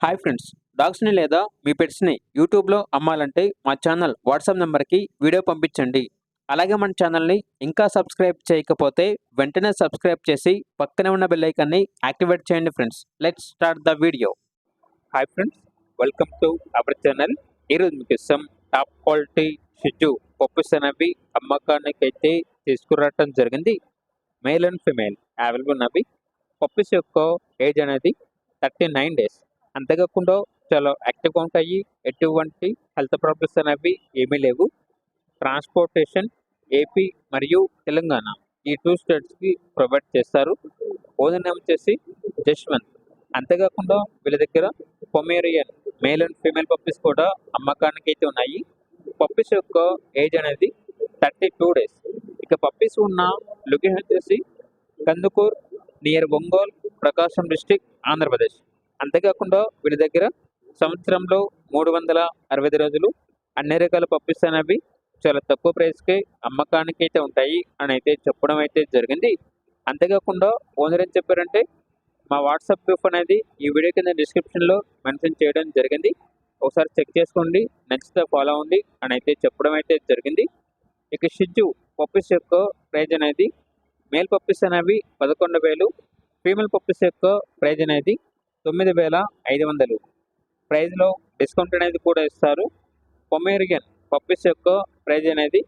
Hi friends, డాగ్స్ని లేదా మీ పెట్స్ని యూట్యూబ్లో అమ్మాలంటే మా ఛానల్ వాట్సాప్ నెంబర్కి వీడియో పంపించండి. అలాగే మన ఛానల్ని ఇంకా సబ్స్క్రైబ్ చేయకపోతే వెంటనే సబ్స్క్రైబ్ చేసి పక్కనే ఉన్న బెల్ ఐకాన్ని యాక్టివేట్ చేయండి friends. Let's start the video. Hi friends, welcome to our channel. ఈరోజు మీకు ఇష్టం టాప్ క్వాలిటీ షిజు పప్పీస్ అనేవి అమ్మకానికి అయితే తీసుకురావటం జరిగింది. మేల్ అండ్ ఫిమేల్ అవైలబుల్ ఉన్నవి. పప్పీస్ యొక్క ఏజ్ అనేది 39 days. అంతేకాకుండా చాలా యాక్టివ్గా ఉంటాయి. ఎటువంటి హెల్త్ ప్రాబ్లమ్స్ అనేవి ఏమీ లేవు. ట్రాన్స్పోర్టేషన్ ఏపీ మరియు తెలంగాణ ఈ 2 స్టేట్స్కి ప్రొవైడ్ చేస్తారు. ఓనర్ నేమ్ వచ్చేసి జశ్వంత్. అంతేకాకుండా వీళ్ళ దగ్గర Pomeranian male and female puppies కూడా అమ్మకానికి అయితే ఉన్నాయి. పప్పీస్ యొక్క ఏజ్ అనేది 32 days. ఇక పప్పీస్ ఉన్న లొకేషన్ వచ్చేసి కందుకూర్ నియర్ ఒంగోల్, ప్రకాశం డిస్టిక్, ఆంధ్రప్రదేశ్. అంతేకాకుండా వీళ్ళ దగ్గర సంవత్సరంలో 365 రోజులు అన్ని రకాల పప్పీస్ అనేవి చాలా తక్కువ ప్రైస్కే అమ్మకానికి అయితే ఉంటాయి అని అయితే చెప్పడం అయితే జరిగింది. అంతేకాకుండా ఓనర్ ఏం చెప్పారంటే మా వాట్సాప్ గ్రూప్ అనేది ఈ వీడియో కింద డిస్క్రిప్షన్లో మెన్షన్ చేయడం జరిగింది. ఒకసారి చెక్ చేసుకోండి, నచ్చితే ఫాలో అవ్వండి అని అయితే చెప్పడం అయితే జరిగింది. ఇక షిజు పప్పీస్ యొక్క ప్రైజ్ అనేది మేల్ పప్పీస్ అనేవి 11,000, ఫీమేల్ పప్పీస్ యొక్క ప్రైజ్ అనేది 9,500. ప్రైజ్లో డిస్కౌంట్ అనేది కూడా ఇస్తారు. పొమేరియన్ పప్పీస్ యొక్క ప్రైజ్ అనేది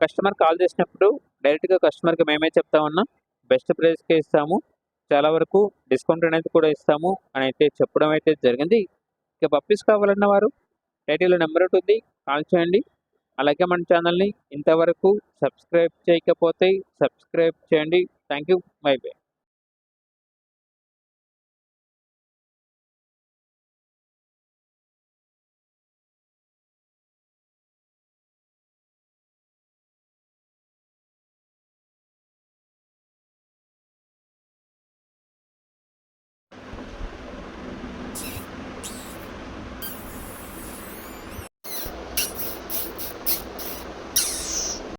కస్టమర్ కాల్ చేసినప్పుడు డైరెక్ట్గా కస్టమర్కి మేమే చెప్తా ఉన్నాం, బెస్ట్ ప్రైస్కే ఇస్తాము, చాలా వరకు డిస్కౌంట్ అనేది కూడా ఇస్తాము అని అయితే చెప్పడం అయితే జరిగింది. ఇక పప్పీస్ కావాలన్న వారు టైటిల్లో నెంబర్ ఉంటుంది, కాల్ చేయండి. అలాగే మన ఛానల్ని ఇంతవరకు సబ్స్క్రైబ్ చేయకపోతే సబ్స్క్రైబ్ చేయండి. Thank you, by by.